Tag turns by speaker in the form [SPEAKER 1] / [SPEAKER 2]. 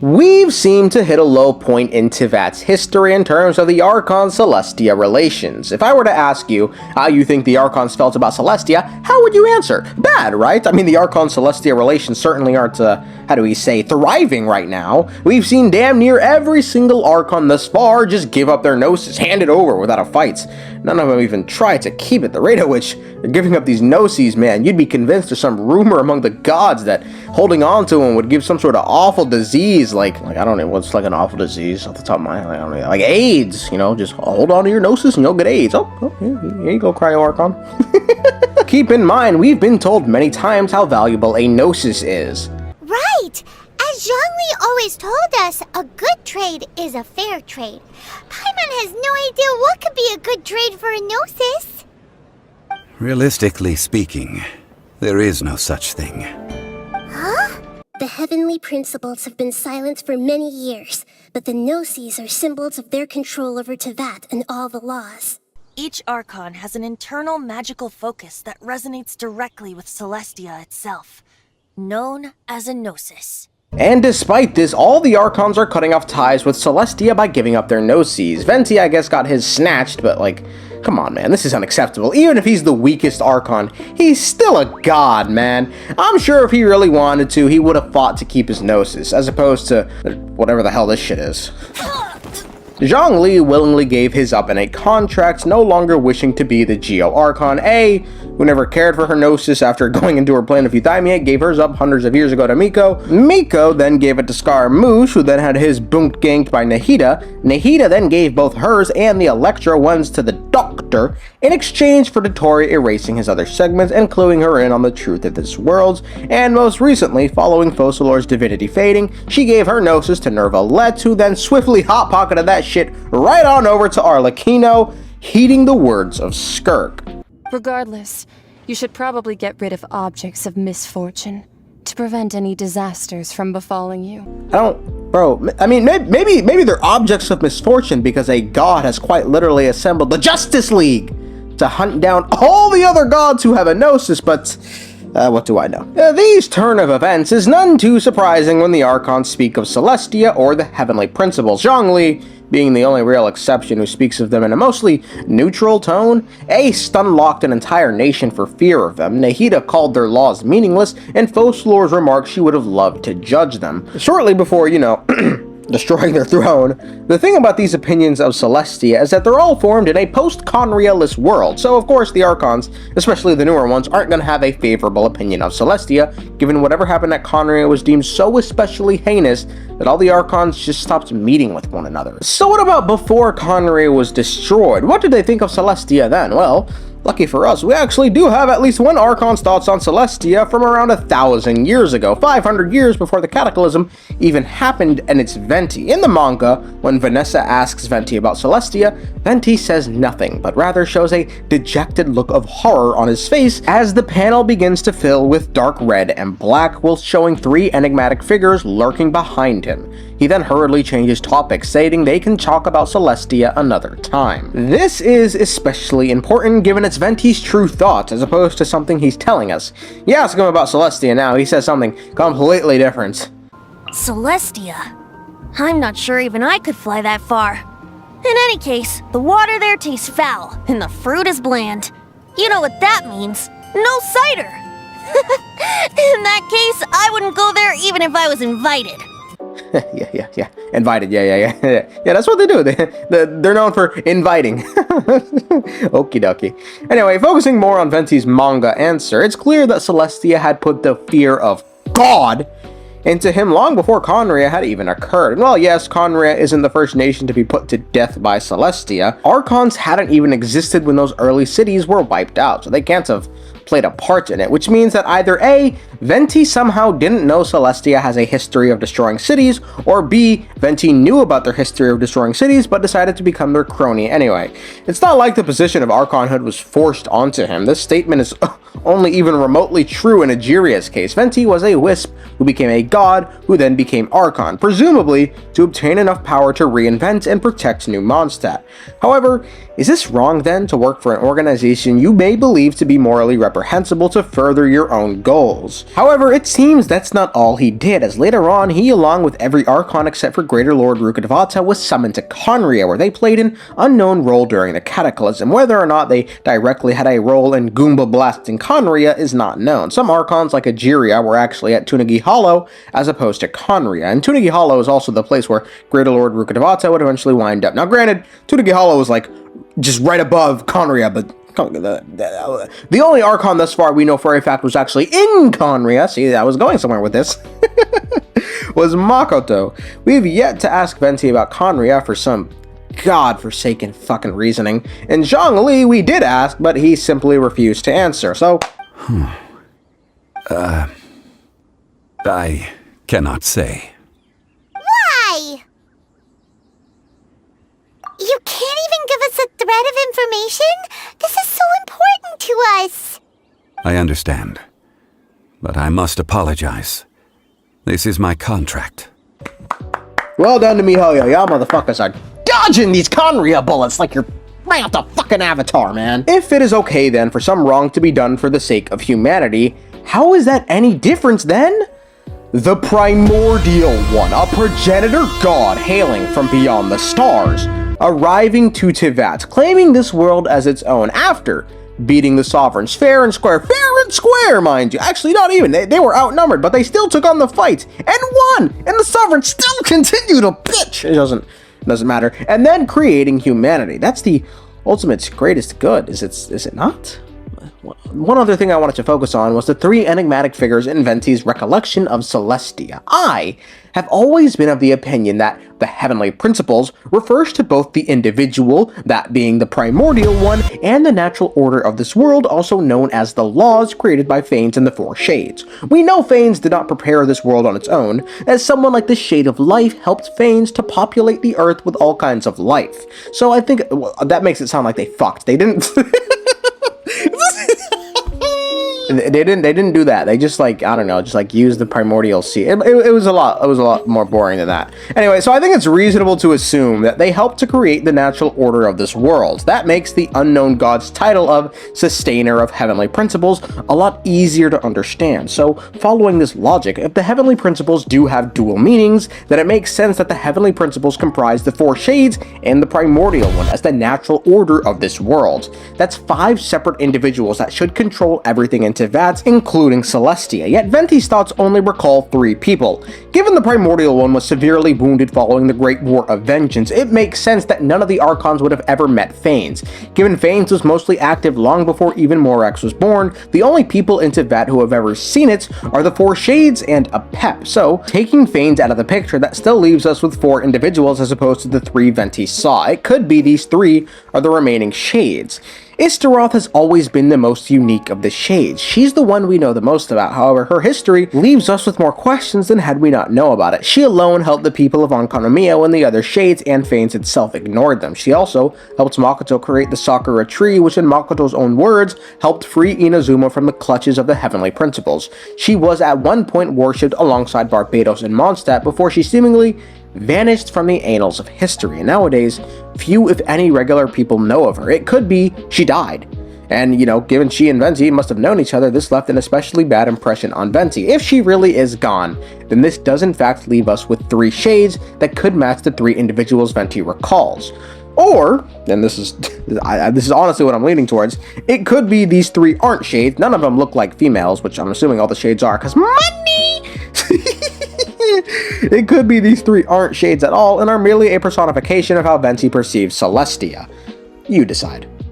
[SPEAKER 1] We've seemed to hit a low point in Teyvat's history in terms of the Archon-Celestia relations. If I were to ask you how you think the Archons felt about Celestia, how would you answer? Bad, right? I mean, the Archon-Celestia relations certainly aren't, thriving right now. We've seen damn near every single Archon thus far just give up their Gnosis, hand it over without a fight. None of them even try to keep it. The rate at which they're giving up these Gnoses, man, you'd be convinced there's some rumor among the gods that holding on to them would give some sort of awful disease, like I don't know what's like an awful disease off the top of my head. I don't know, like AIDS, just hold on to your Gnosis and you'll get AIDS. Oh here you go, Cryo Archon. Keep in mind, we've been told many times how valuable a Gnosis is.
[SPEAKER 2] Right! As zhonlgi always told us, a good trade is a fair trade. Paimon has no idea what could be a good trade for a Gnosis.
[SPEAKER 3] Realistically speaking, there is no such thing.
[SPEAKER 2] Huh?
[SPEAKER 4] The heavenly principles have been silent for many years, but the Gnosis are symbols of their control over Teyvat and all the laws.
[SPEAKER 5] Each Archon has an internal magical focus that resonates directly with Celestia itself, known as a Gnosis.
[SPEAKER 1] And despite this, all the Archons are cutting off ties with Celestia by giving up their Gnoses. Venti, I guess, got his snatched, but come on, man, this is unacceptable. Even if he's the weakest Archon, he's still a god, man. I'm sure if he really wanted to, he would have fought to keep his Gnosis, as opposed to whatever the hell this shit is. Zhongli willingly gave his up in a contract, no longer wishing to be the Geo Archon. Who never cared for her Gnosis after going into her plane of Euthymia, gave hers up hundreds of years ago to Miko. Miko then gave it to Scaramouche, who then had his boonk ganked by Nahida. Nahida then gave both hers and the Electra ones to the Doctor, in exchange for Dottore erasing his other segments and cluing her in on the truth of this world. And most recently, following Focalor's divinity fading, she gave her Gnosis to Nervalette, who then swiftly hot-pocketed that shit right on over to Arlecchino, heeding the words of Skirk.
[SPEAKER 6] Regardless, you should probably get rid of objects of misfortune to prevent any disasters from befalling you. Maybe they're objects of misfortune because a god has quite literally assembled the Justice League to hunt down all the other gods who have a Gnosis, but what do I know? These turn of events is none too surprising when the Archons speak of Celestia or the Heavenly Principles, Zhongli being the only real exception who speaks of them in a mostly neutral tone. Ace stunlocked an entire nation for fear of them, Nahida called their laws meaningless, and Focalor's remarked she would have loved to judge them. Shortly before, destroying their throne. The thing about these opinions of Celestia is that they're all formed in a post-Khaenriah-less world, so of course the Archons, especially the newer ones, aren't going to have a favorable opinion of Celestia, given whatever happened at Khaenriah was deemed so especially heinous that all the Archons just stopped meeting with one another. So what about before Khaenriah was destroyed? What did they think of Celestia then? Well, lucky for us, we actually do have at least one Archon's thoughts on Celestia from around 1,000 years ago, 500 years before the Cataclysm even happened, and it's Venti. In the manga, when Vanessa asks Venti about Celestia, Venti says nothing, but rather shows a dejected look of horror on his face as the panel begins to fill with dark red and black, while showing three enigmatic figures lurking behind him. He then hurriedly changes topics, stating they can talk about Celestia another time. This is especially important given it's Venti's true thoughts as opposed to something he's telling us. You ask him about Celestia now, he says something completely different.
[SPEAKER 5] Celestia? I'm not sure even I could fly that far. In any case, the water there tastes foul, and the fruit is bland. You know what that means. No cider! In that case, I wouldn't go there even if I was invited.
[SPEAKER 1] yeah. Invited, yeah. Yeah, that's what they do. They're known for inviting. Okie dokie. Anyway, focusing more on Venti's manga answer, it's clear that Celestia had put the fear of God into him long before Khaenriah had even occurred. And while yes, Khaenriah isn't the first nation to be put to death by Celestia, Archons hadn't even existed when those early cities were wiped out, so they can't have played a part in it, which means that either A, Venti somehow didn't know Celestia has a history of destroying cities, or B, Venti knew about their history of destroying cities but decided to become their crony anyway. It's not like the position of Archonhood was forced onto him. This statement is only even remotely true in Egeria's case. Venti was a wisp who became a god, who then became Archon, presumably to obtain enough power to reinvent and protect New Mondstadt. However, is this wrong then to work for an organization you may believe to be morally reprehensible
[SPEAKER 6] incomprehensible to further your own goals. However, it seems that's not all he did, as later on he, along with every Archon except for Greater Lord Rukkhadevata, was summoned to Khaenriah, where they played an unknown role during the Cataclysm. Whether or not they directly had a role in Goomba blasting Khaenriah is not known. Some Archons, like Egeria, were actually at Tunagi Hollow as opposed to Khaenriah, and Tunagi Hollow is also the place where Greater Lord Rukkhadevata would eventually wind up. Now granted, Tunagi Hollow was like just right above Khaenriah, but the only Archon thus far we know for a fact was actually in Khaenriah, see, I was going somewhere with this, was Makoto. We've yet to ask Venti about Khaenriah for some godforsaken fucking reasoning. And Zhonlgi we did ask, but he simply refused to answer, so...
[SPEAKER 3] I cannot say.
[SPEAKER 2] Why? You can't even give us a thread of information? This is so important to us.
[SPEAKER 3] I understand. But I must apologize. This is my contract.
[SPEAKER 6] Well done to MiHoYo. Y'all motherfuckers are dodging these Khaenriah bullets like you're right out the fucking Avatar, man. If it is okay then for some wrong to be done for the sake of humanity, how is that any different then? The Primordial One, a progenitor god hailing from beyond the stars, arriving to Teyvat, claiming this world as its own after beating the Sovereigns fair and square, mind you. Actually, not even. They were outnumbered, but they still took on the fight and won, and the Sovereigns still continue to bitch. It doesn't matter. And then creating humanity. That's the ultimate greatest good, is it not? One other thing I wanted to focus on was the three enigmatic figures in Venti's recollection of Celestia. I have always been of the opinion that the heavenly principles refers to both the individual, that being the primordial one, and the natural order of this world, also known as the laws created by Phanes and the Four Shades. We know Phanes did not prepare this world on its own, as someone like the Shade of Life helped Phanes to populate the earth with all kinds of life. So I think that makes it sound like they fucked. They didn't... They didn't do that. They just like, I don't know, just like use the primordial seed. It was a lot more boring than that. Anyway, so I think it's reasonable to assume that they helped to create the natural order of this world. That makes the unknown god's title of Sustainer of Heavenly Principles a lot easier to understand. So, following this logic, if the heavenly principles do have dual meanings, then it makes sense that the heavenly principles comprise the Four Shades and the primordial one as the natural order of this world. That's 5 separate individuals that should control everything in Teyvat, including Celestia, yet Venti's thoughts only recall 3 people. Given the primordial one was severely wounded following the Great War of Vengeance, it makes sense that none of the Archons would have ever met Phanes. Given Phanes was mostly active long before even Morax was born, the only people in Teyvat who have ever seen it are the Four Shades and a Pep, so taking Phanes out of the picture, that still leaves us with 4 individuals as opposed to the 3 Venti saw. It could be these 3 are the remaining Shades. Istaroth has always been the most unique of the Shades. She's the one we know the most about, however, her history leaves us with more questions than had we not know about it. She alone helped the people of Onkonomiya when the other Shades and Phanes itself ignored them. She also helped Makoto create the Sakura Tree, which in Makoto's own words, helped free Inazuma from the clutches of the Heavenly Principles. She was at one point worshipped alongside Barbados and Mondstadt before she seemingly vanished from the annals of history, and nowadays, few if any regular people know of her. It could be she died. And, you know, given she and Venti must have known each other, this left an especially bad impression on Venti. If she really is gone, then this does in fact leave us with 3 Shades that could match the 3 individuals Venti recalls. Or, and this is honestly what I'm leaning towards, it could be these 3 aren't Shades, none of them look like females, which I'm assuming all the Shades are, because money! It could be these 3 aren't Shades at all and are merely a personification of how Venti perceives Celestia. You decide.